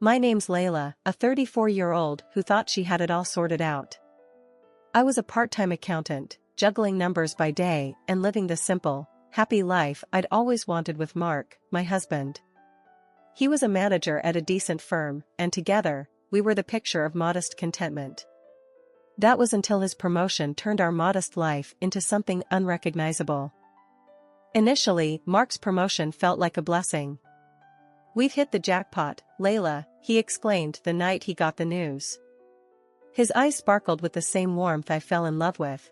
My name's Layla, a 34-year-old who thought she had it all sorted out. I was a part-time accountant, juggling numbers by day and living the simple, happy life I'd always wanted with Mark, my husband. He was a manager at a decent firm, and together, we were the picture of modest contentment. That was until his promotion turned our modest life into something unrecognizable. Initially, Mark's promotion felt like a blessing. "We've hit the jackpot, Layla," he exclaimed the night he got the news. His eyes sparkled with the same warmth I fell in love with.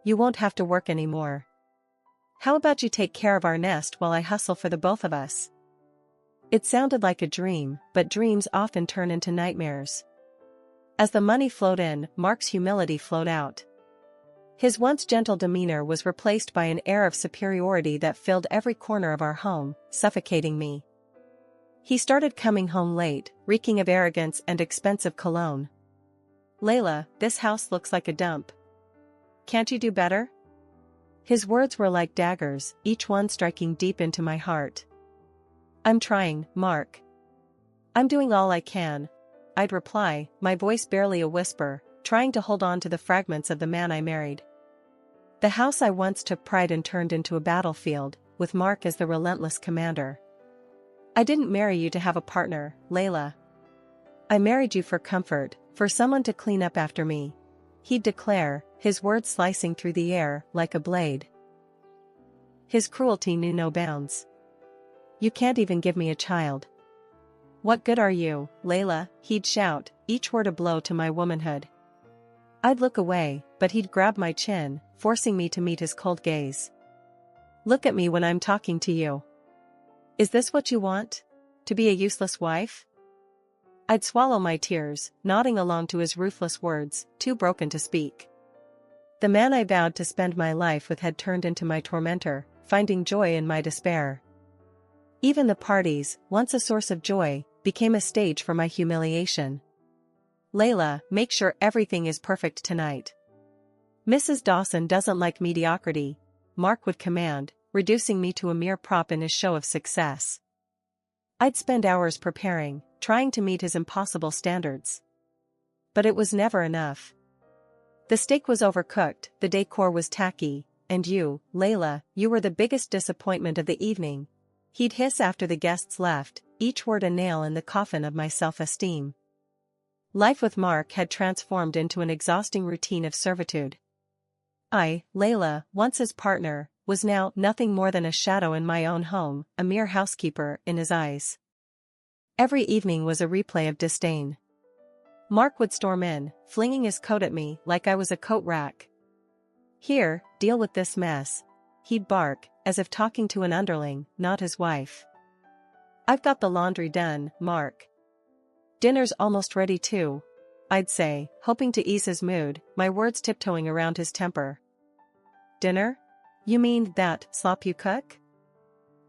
"You won't have to work anymore. How about you take care of our nest while I hustle for the both of us?" It sounded like a dream, but dreams often turn into nightmares. As the money flowed in, Mark's humility flowed out. His once gentle demeanor was replaced by an air of superiority that filled every corner of our home, suffocating me. He started coming home late, reeking of arrogance and expensive cologne. "Layla, this house looks like a dump. Can't you do better?" His words were like daggers, each one striking deep into my heart. "I'm trying, Mark. I'm doing all I can," I'd reply, my voice barely a whisper, trying to hold on to the fragments of the man I married. The house I once took pride in turned into a battlefield, with Mark as the relentless commander. "I didn't marry you to have a partner, Layla. I married you for comfort, for someone to clean up after me," he'd declare, his words slicing through the air like a blade. His cruelty knew no bounds. "You can't even give me a child. What good are you, Layla?" he'd shout, each word a blow to my womanhood. I'd look away, but he'd grab my chin, forcing me to meet his cold gaze. "Look at me when I'm talking to you. Is this what you want? To be a useless wife?" I'd swallow my tears, nodding along to his ruthless words, too broken to speak. The man I vowed to spend my life with had turned into my tormentor, finding joy in my despair. Even the parties, once a source of joy, became a stage for my humiliation. "Layla, make sure everything is perfect tonight. Mrs. Dawson doesn't like mediocrity," Mark would command, reducing me to a mere prop in his show of success. I'd spend hours preparing, trying to meet his impossible standards. But it was never enough. The steak was overcooked, the decor was tacky, and you, Layla, you were the biggest disappointment of the evening, he'd hiss after the guests left, each word a nail in the coffin of my self-esteem. Life with Mark had transformed into an exhausting routine of servitude. I, Layla, once his partner, was now nothing more than a shadow in my own home, a mere housekeeper in his eyes. Every evening was a replay of disdain. Mark would storm in, flinging his coat at me like I was a coat rack. "Here, deal with this mess," he'd bark, as if talking to an underling, not his wife. "I've got the laundry done, Mark. Dinner's almost ready too," I'd say, hoping to ease his mood, my words tiptoeing around his temper. "Dinner? You mean that slop you cook?"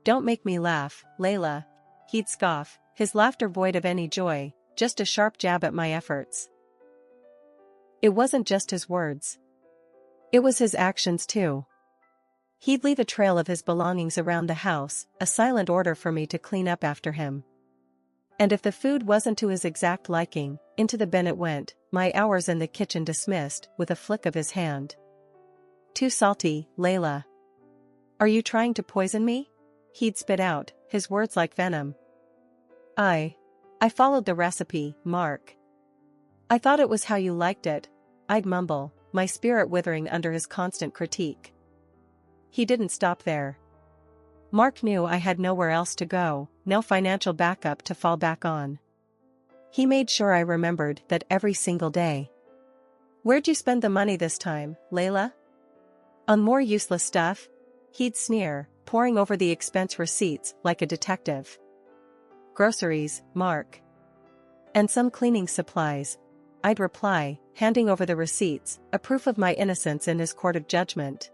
"Don't make me laugh, Layla," he'd scoff, his laughter void of any joy, just a sharp jab at my efforts. It wasn't just his words. It was his actions too. He'd leave a trail of his belongings around the house, a silent order for me to clean up after him. And if the food wasn't to his exact liking, into the bin it went, my hours in the kitchen dismissed with a flick of his hand. "Too salty, Layla. Are you trying to poison me?" he'd spit out, his words like venom. I followed the recipe, Mark. "I thought it was how you liked it," I'd mumble, my spirit withering under his constant critique. He didn't stop there. Mark knew I had nowhere else to go, no financial backup to fall back on. He made sure I remembered that every single day. "Where'd you spend the money this time, Layla?" "On more useless stuff?" he'd sneer, poring over the expense receipts like a detective. "Groceries, Mark. And some cleaning supplies," I'd reply, handing over the receipts, a proof of my innocence in his court of judgment.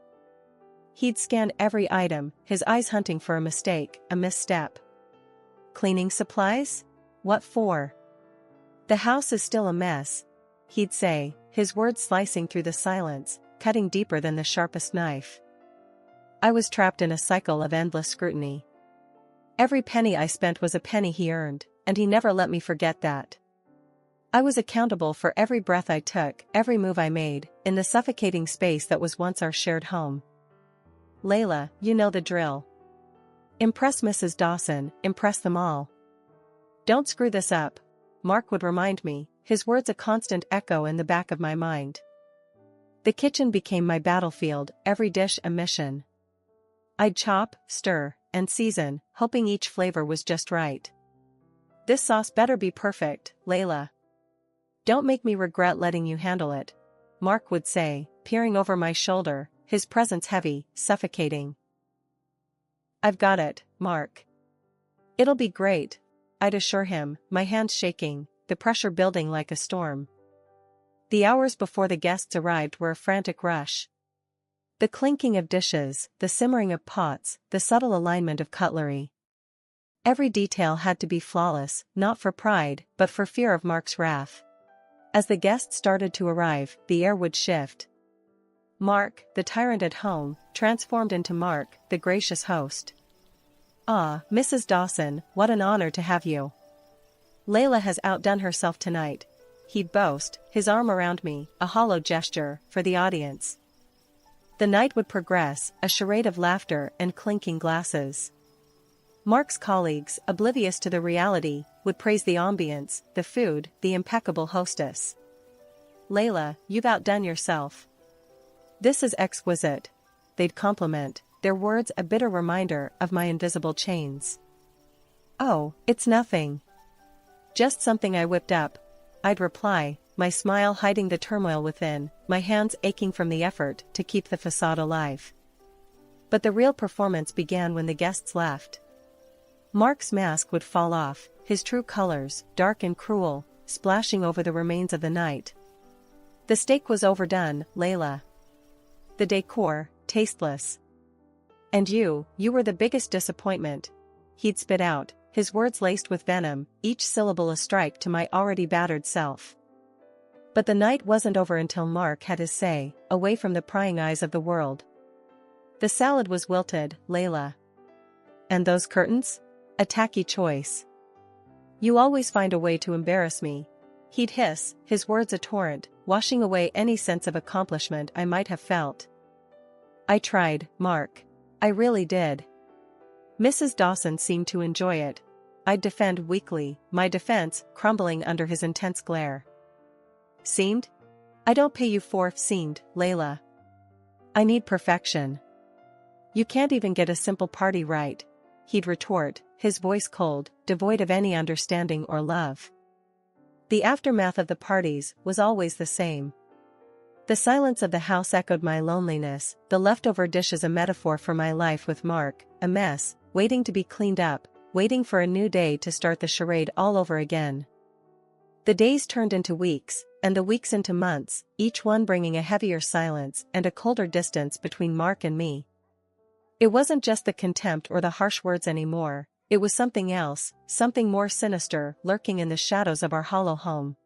He'd scan every item, his eyes hunting for a mistake, a misstep. "Cleaning supplies? What for?" "The house is still a mess," he'd say, his words slicing through the silence, cutting deeper than the sharpest knife. I was trapped in a cycle of endless scrutiny. Every penny I spent was a penny he earned, and he never let me forget that. I was accountable for every breath I took, every move I made, in the suffocating space that was once our shared home. Layla, you know the drill. Impress Mrs. Dawson, impress them all. Don't screw this up, Mark would remind me, his words a constant echo in the back of my mind. The kitchen became my battlefield, every dish a mission. I'd chop, stir, and season, hoping each flavor was just right. This sauce better be perfect, Layla. Don't make me regret letting you handle it, Mark would say, peering over my shoulder, his presence heavy, suffocating. I've got it, Mark. It'll be great, I'd assure him, my hands shaking, the pressure building like a storm. The hours before the guests arrived were a frantic rush. The clinking of dishes, the simmering of pots, the subtle alignment of cutlery. Every detail had to be flawless, not for pride, but for fear of Mark's wrath. As the guests started to arrive, the air would shift. Mark, the tyrant at home, transformed into Mark, the gracious host. Ah, Mrs. Dawson, what an honor to have you. Layla has outdone herself tonight, he'd boast, his arm around me, a hollow gesture, for the audience. The night would progress, a charade of laughter and clinking glasses. Mark's colleagues, oblivious to the reality, would praise the ambience, the food, the impeccable hostess. Layla, you've outdone yourself. This is exquisite, they'd compliment, their words a bitter reminder of my invisible chains. Oh, it's nothing. Just something I whipped up, I'd reply, my smile hiding the turmoil within, my hands aching from the effort to keep the facade alive. But the real performance began when the guests left. Mark's mask would fall off, his true colors, dark and cruel, splashing over the remains of the night. The steak was overdone, Layla. The decor, tasteless. And you were the biggest disappointment, he'd spit out, his words laced with venom, each syllable a strike to my already battered self. But the night wasn't over until Mark had his say, away from the prying eyes of the world. The salad was wilted, Layla. And those curtains? A tacky choice. You always find a way to embarrass me, he'd hiss, his words a torrent, washing away any sense of accomplishment I might have felt. I tried, Mark. I really did. Mrs. Dawson seemed to enjoy it. I'd defend weakly, my defense crumbling under his intense glare. Seemed? I don't pay you for seemed, Layla. I need perfection. You can't even get a simple party right, he'd retort, his voice cold, devoid of any understanding or love. The aftermath of the parties was always the same. The silence of the house echoed my loneliness, the leftover dishes a metaphor for my life with Mark, a mess, waiting to be cleaned up, waiting for a new day to start the charade all over again. The days turned into weeks, and the weeks into months, each one bringing a heavier silence and a colder distance between Mark and me. It wasn't just the contempt or the harsh words anymore, it was something else, something more sinister, lurking in the shadows of our hollow home.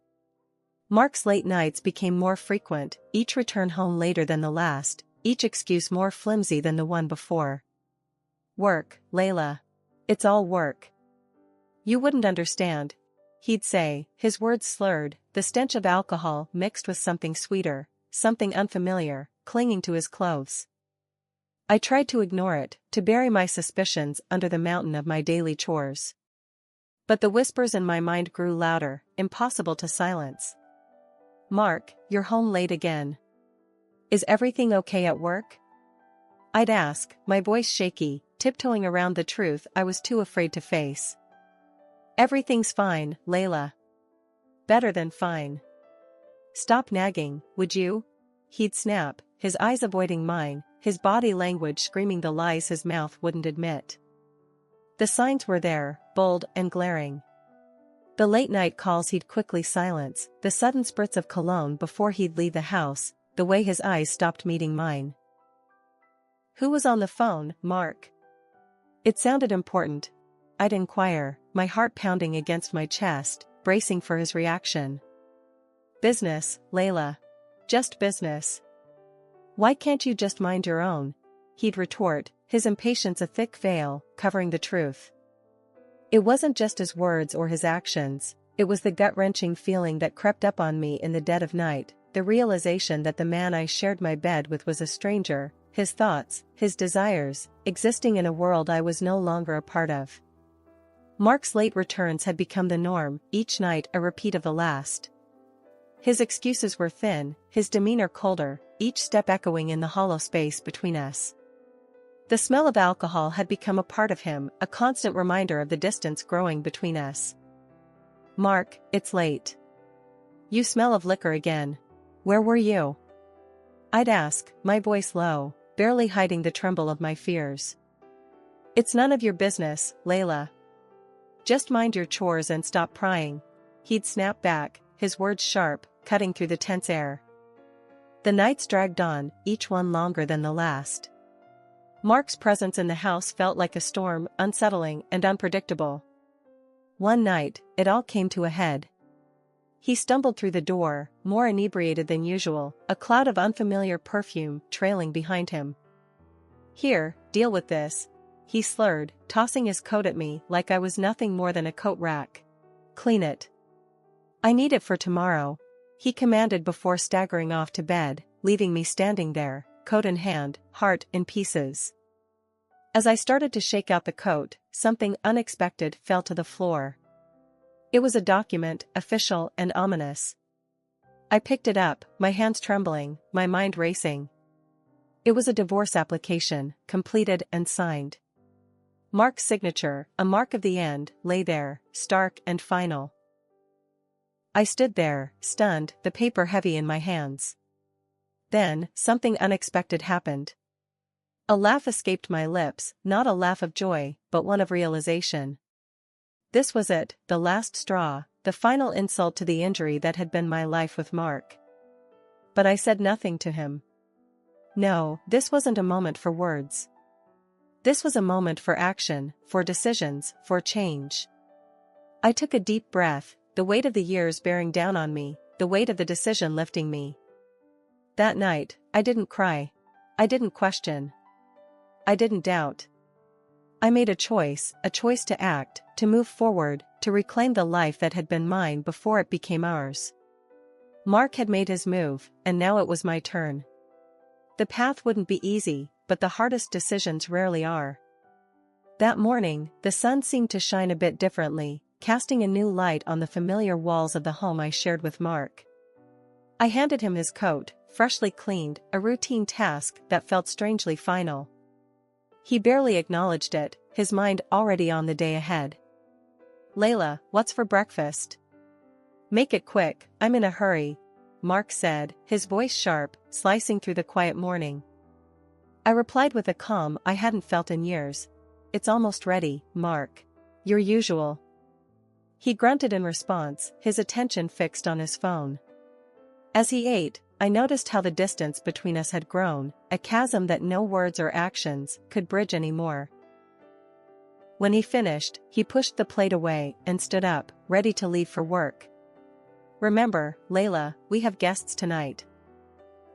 Mark's late nights became more frequent, each return home later than the last, each excuse more flimsy than the one before. Work, Layla. It's all work. You wouldn't understand, he'd say, his words slurred, the stench of alcohol mixed with something sweeter, something unfamiliar, clinging to his clothes. I tried to ignore it, to bury my suspicions under the mountain of my daily chores. But the whispers in my mind grew louder, impossible to silence. Mark, you're home late again. Is everything okay at work? I'd ask, my voice shaky, tiptoeing around the truth I was too afraid to face. Everything's fine, Layla. Better than fine. Stop nagging, would you? He'd snap, his eyes avoiding mine, his body language screaming the lies his mouth wouldn't admit. The signs were there, bold and glaring. The late-night calls he'd quickly silence, the sudden spritz of cologne before he'd leave the house, the way his eyes stopped meeting mine. Who was on the phone, Mark? It sounded important. I'd inquire, my heart pounding against my chest, bracing for his reaction. Business, Layla. Just business. Why can't you just mind your own? He'd retort, his impatience a thick veil, covering the truth. It wasn't just his words or his actions, it was the gut-wrenching feeling that crept up on me in the dead of night, the realization that the man I shared my bed with was a stranger, his thoughts, his desires, existing in a world I was no longer a part of. Mark's late returns had become the norm, each night a repeat of the last. His excuses were thin, his demeanor colder, each step echoing in the hollow space between us. The smell of alcohol had become a part of him, a constant reminder of the distance growing between us. "Mark, it's late. You smell of liquor again. Where were you?" I'd ask, my voice low, barely hiding the tremble of my fears. "It's none of your business, Layla. Just mind your chores and stop prying," he'd snap back, his words sharp, cutting through the tense air. The nights dragged on, each one longer than the last. Mark's presence in the house felt like a storm, unsettling and unpredictable. One night, it all came to a head. He stumbled through the door, more inebriated than usual, a cloud of unfamiliar perfume trailing behind him. "Here, deal with this," he slurred, tossing his coat at me like I was nothing more than a coat rack. "Clean it. I need it for tomorrow," he commanded before staggering off to bed, leaving me standing there, coat in hand, heart in pieces. As I started to shake out the coat, something unexpected fell to the floor. It was a document, official and ominous. I picked it up, my hands trembling, my mind racing. It was a divorce application, completed and signed. Mark's signature, a mark of the end, lay there, stark and final. I stood there, stunned, the paper heavy in my hands. Then, something unexpected happened. A laugh escaped my lips, not a laugh of joy, but one of realization. This was it, the last straw, the final insult to the injury that had been my life with Mark. But I said nothing to him. No, this wasn't a moment for words. This was a moment for action, for decisions, for change. I took a deep breath, the weight of the years bearing down on me, the weight of the decision lifting me. That night, I didn't cry. I didn't question. I didn't doubt. I made a choice to act, to move forward, to reclaim the life that had been mine before it became ours. Mark had made his move, and now it was my turn. The path wouldn't be easy, but the hardest decisions rarely are. That morning, the sun seemed to shine a bit differently, casting a new light on the familiar walls of the home I shared with Mark. I handed him his coat, freshly cleaned, a routine task that felt strangely final. He barely acknowledged it, his mind already on the day ahead. "Layla, what's for breakfast?" "Make it quick, I'm in a hurry," Mark said, his voice sharp, slicing through the quiet morning. I replied with a calm I hadn't felt in years. "It's almost ready, Mark. Your usual." He grunted in response, his attention fixed on his phone. As he ate, I noticed how the distance between us had grown, a chasm that no words or actions could bridge anymore. When he finished, he pushed the plate away and stood up, ready to leave for work. "Remember, Layla, we have guests tonight.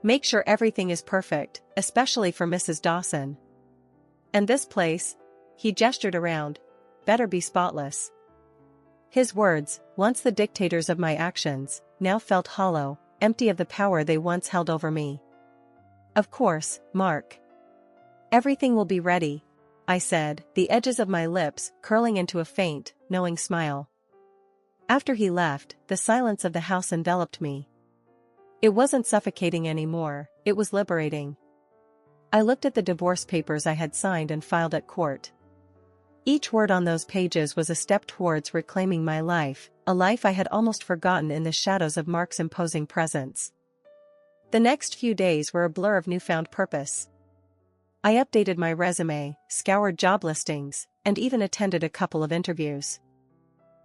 Make sure everything is perfect, especially for Mrs. Dawson. And this place," he gestured around, "better be spotless." His words, once the dictators of my actions, now felt hollow, empty of the power they once held over me. "Of course, Mark. Everything will be ready," I said, the edges of my lips curling into a faint, knowing smile. After he left, the silence of the house enveloped me. It wasn't suffocating anymore, it was liberating. I looked at the divorce papers I had signed and filed at court. Each word on those pages was a step towards reclaiming my life, a life I had almost forgotten in the shadows of Mark's imposing presence. The next few days were a blur of newfound purpose. I updated my resume, scoured job listings, and even attended a couple of interviews.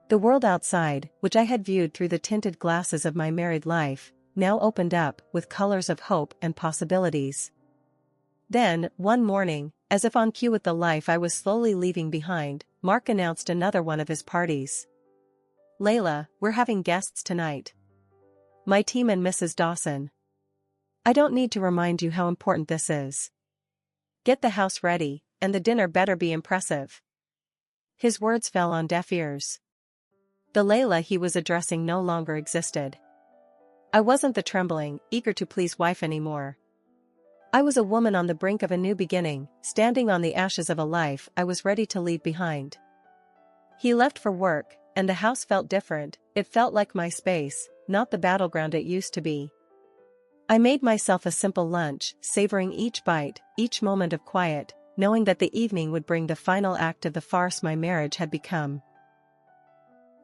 The world outside, which I had viewed through the tinted glasses of my married life, now opened up with colors of hope and possibilities. Then, one morning, as if on cue with the life I was slowly leaving behind, Mark announced another one of his parties. "Layla, we're having guests tonight. My team and Mrs. Dawson. I don't need to remind you how important this is. Get the house ready, and the dinner better be impressive." His words fell on deaf ears. The Layla he was addressing no longer existed. I wasn't the trembling, eager to please wife anymore. I was a woman on the brink of a new beginning, standing on the ashes of a life I was ready to leave behind. He left for work, and the house felt different. It felt like my space, not the battleground it used to be. I made myself a simple lunch, savoring each bite, each moment of quiet, knowing that the evening would bring the final act of the farce my marriage had become.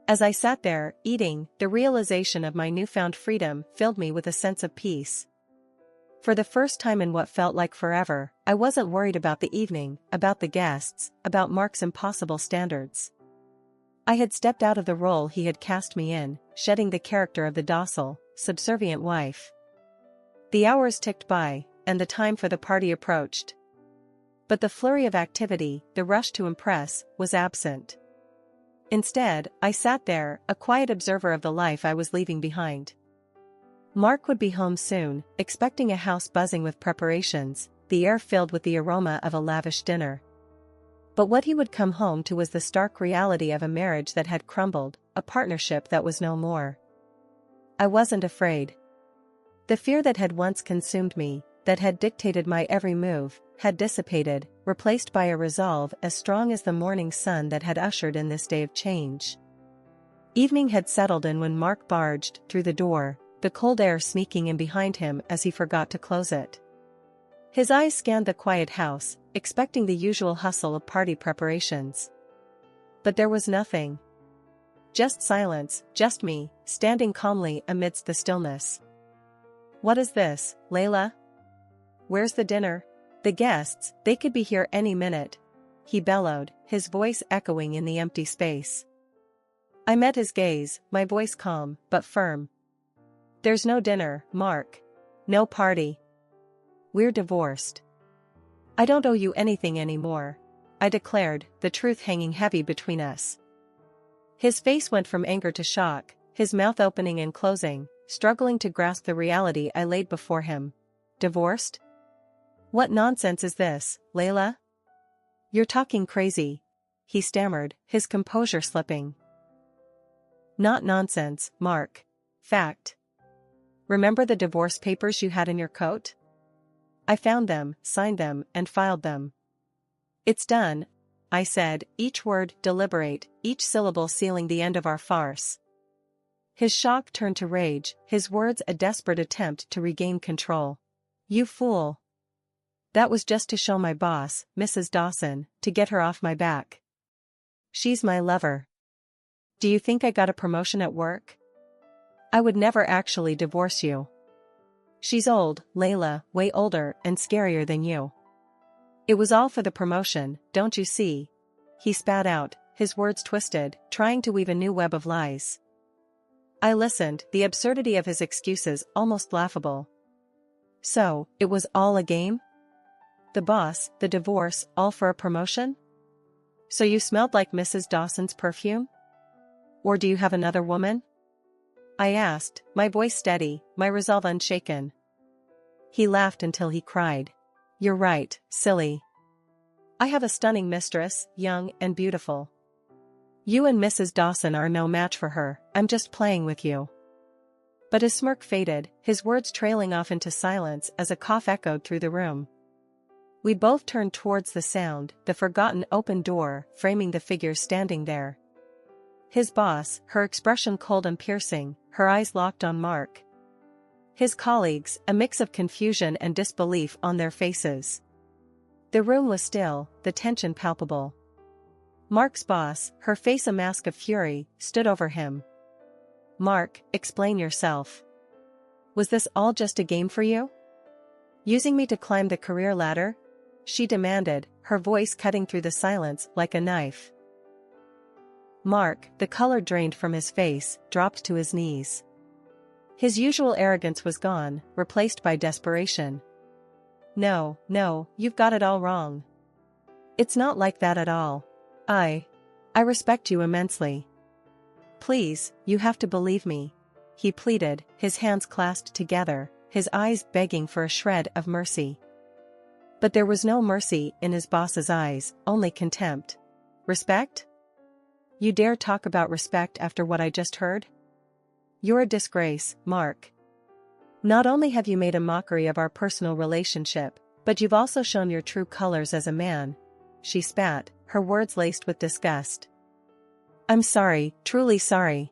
As I sat there, eating, the realization of my newfound freedom filled me with a sense of peace. For the first time in what felt like forever, I wasn't worried about the evening, about the guests, about Mark's impossible standards. I had stepped out of the role he had cast me in, shedding the character of the docile, subservient wife. The hours ticked by, and the time for the party approached. But the flurry of activity, the rush to impress, was absent. Instead, I sat there, a quiet observer of the life I was leaving behind. Mark would be home soon, expecting a house buzzing with preparations, the air filled with the aroma of a lavish dinner. But what he would come home to was the stark reality of a marriage that had crumbled, a partnership that was no more. I wasn't afraid. The fear that had once consumed me, that had dictated my every move, had dissipated, replaced by a resolve as strong as the morning sun that had ushered in this day of change. Evening had settled in when Mark barged through the door, the cold air sneaking in behind him as he forgot to close it. His eyes scanned the quiet house, expecting the usual hustle of party preparations. But there was nothing. Just silence, just me, standing calmly amidst the stillness. "What is this, Layla? Where's the dinner? The guests, they could be here any minute," he bellowed, his voice echoing in the empty space. I met his gaze, my voice calm, but firm. "There's no dinner, Mark. No party. We're divorced. I don't owe you anything anymore," I declared, the truth hanging heavy between us. His face went from anger to shock, his mouth opening and closing, struggling to grasp the reality I laid before him. "Divorced? What nonsense is this, Layla? You're talking crazy," he stammered, his composure slipping. "Not nonsense, Mark. Fact. Remember the divorce papers you had in your coat? I found them, signed them, and filed them. It's done," I said, each word deliberate, each syllable sealing the end of our farce. His shock turned to rage, his words a desperate attempt to regain control. "You fool. That was just to show my boss, Mrs. Dawson, to get her off my back. She's my lover. Do you think I got a promotion at work? I would never actually divorce you. She's old, Layla, way older and scarier than you. It was all for the promotion, don't you see?" He spat out, his words twisted, trying to weave a new web of lies. I listened, the absurdity of his excuses almost laughable. So, it was all a game? The boss, the divorce, all for a promotion? So you smelled like Mrs. Dawson's perfume? Or do you have another woman? I asked, my voice steady, my resolve unshaken. He laughed until he cried. "You're right, silly. I have a stunning mistress, young and beautiful. You and Mrs. Dawson are no match for her, I'm just playing with you." But his smirk faded, his words trailing off into silence as a cough echoed through the room. We both turned towards the sound, the forgotten open door, framing the figure standing there. His boss, her expression cold and piercing, her eyes locked on Mark. His colleagues, a mix of confusion and disbelief on their faces. The room was still, the tension palpable. Mark's boss, her face a mask of fury, stood over him. "Mark, explain yourself. Was this all just a game for you? Using me to climb the career ladder?" she demanded, her voice cutting through the silence like a knife. Mark, the color drained from his face, dropped to his knees. His usual arrogance was gone, replaced by desperation. No, you've got it all wrong. It's not like that at all. I respect you immensely. Please, you have to believe me," he pleaded, his hands clasped together, his eyes begging for a shred of mercy. But there was no mercy in his boss's eyes, only contempt. "Respect? You dare talk about respect after what I just heard? You're a disgrace, Mark. Not only have you made a mockery of our personal relationship, but you've also shown your true colors as a man. She spat, her words laced with disgust. I'm sorry, truly sorry.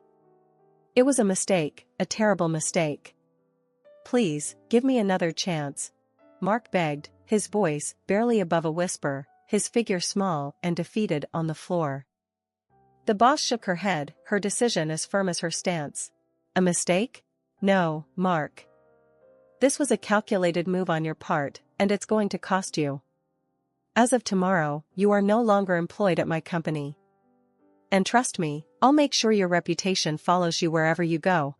It was a mistake, a terrible mistake. Please, give me another chance, Mark begged, his voice barely above a whisper, his figure small and defeated on the floor. The boss shook her head, her decision as firm as her stance. A mistake? No, Mark. This was a calculated move on your part, and it's going to cost you. As of tomorrow, you are no longer employed at my company. And trust me, I'll make sure your reputation follows you wherever you go.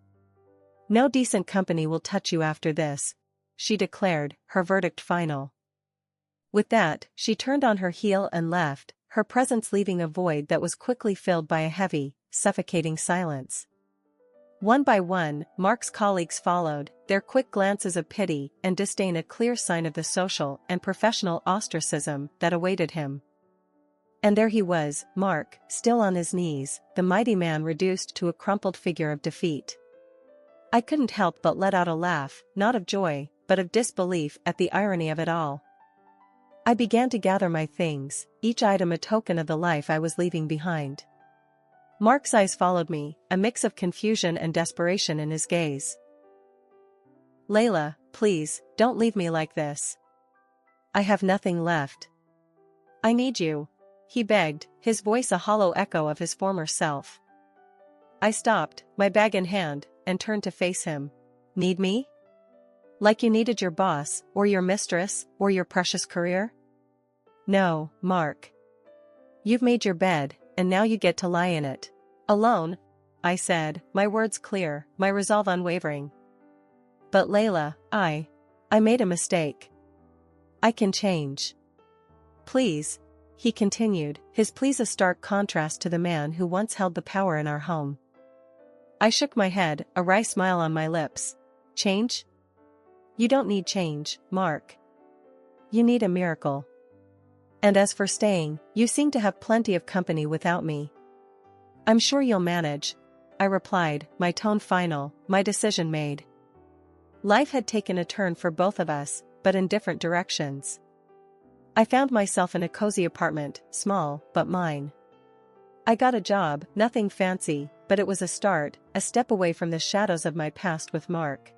No decent company will touch you after this, she declared, her verdict final. With that, she turned on her heel and left, her presence leaving a void that was quickly filled by a heavy, suffocating silence. One by one, Mark's colleagues followed, their quick glances of pity and disdain a clear sign of the social and professional ostracism that awaited him. And there he was, Mark, still on his knees, the mighty man reduced to a crumpled figure of defeat. I couldn't help but let out a laugh, not of joy, but of disbelief at the irony of it all. I began to gather my things, each item a token of the life I was leaving behind. Mark's eyes followed me, a mix of confusion and desperation in his gaze. Layla, please, don't leave me like this. I have nothing left. I need you, he begged, his voice a hollow echo of his former self. I stopped, my bag in hand, and turned to face him. Need me? Like you needed your boss, or your mistress, or your precious career? No, Mark. You've made your bed, and now you get to lie in it. Alone, I said, my words clear, my resolve unwavering. But Layla, I made a mistake. I can change. Please, he continued, his pleas a stark contrast to the man who once held the power in our home. I shook my head, a wry smile on my lips. Change? You don't need change, Mark. You need a miracle. And as for staying, you seem to have plenty of company without me. I'm sure you'll manage, I replied, my tone final, my decision made. Life had taken a turn for both of us, but in different directions. I found myself in a cozy apartment, small, but mine. I got a job, nothing fancy, but it was a start, a step away from the shadows of my past with Mark.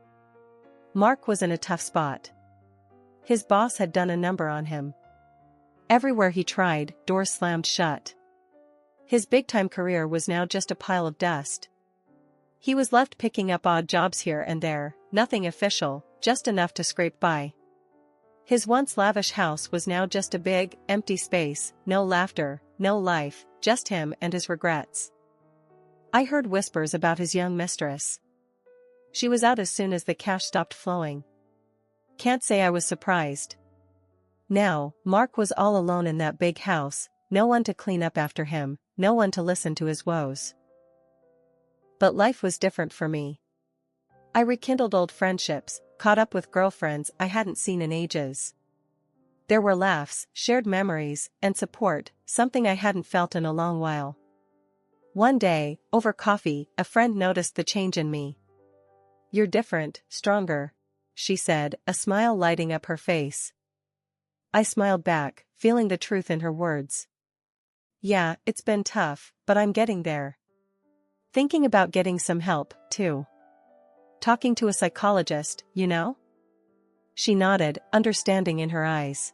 Mark was in a tough spot. His boss had done a number on him. Everywhere he tried, doors slammed shut. His big-time career was now just a pile of dust. He was left picking up odd jobs here and there, nothing official, just enough to scrape by. His once lavish house was now just a big, empty space, no laughter, no life, just him and his regrets. I heard whispers about his young mistress. She was out as soon as the cash stopped flowing. Can't say I was surprised. Now, Mark was all alone in that big house, no one to clean up after him, no one to listen to his woes. But life was different for me. I rekindled old friendships, caught up with girlfriends I hadn't seen in ages. There were laughs, shared memories, and support, something I hadn't felt in a long while. One day, over coffee, a friend noticed the change in me. You're different, stronger, she said, a smile lighting up her face. I smiled back, feeling the truth in her words. Yeah, it's been tough, but I'm getting there. Thinking about getting some help, too. Talking to a psychologist, you know? She nodded, understanding in her eyes.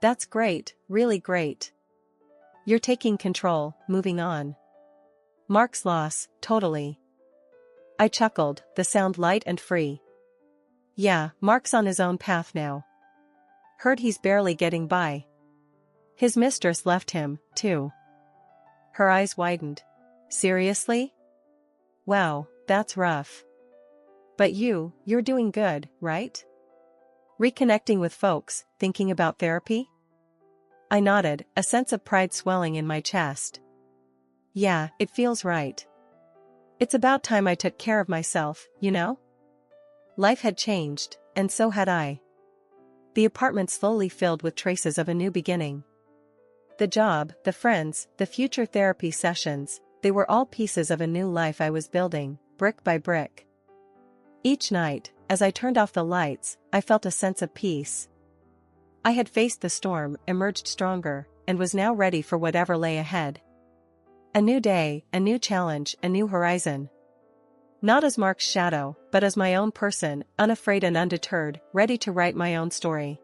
That's great, really great. You're taking control, moving on. Mark's loss, totally. I chuckled, the sound light and free. Yeah, Mark's on his own path now. Heard he's barely getting by. His mistress left him, too. Her eyes widened. Seriously? Wow, that's rough. But you're doing good, right? Reconnecting with folks, thinking about therapy? I nodded, a sense of pride swelling in my chest. Yeah, it feels right. It's about time I took care of myself, you know? Life had changed, and so had I. The apartment slowly filled with traces of a new beginning. The job, the friends, the future therapy sessions, they were all pieces of a new life I was building, brick by brick. Each night, as I turned off the lights, I felt a sense of peace. I had faced the storm, emerged stronger, and was now ready for whatever lay ahead. A new day, a new challenge, a new horizon. Not as Mark's shadow, but as my own person, unafraid and undeterred, ready to write my own story.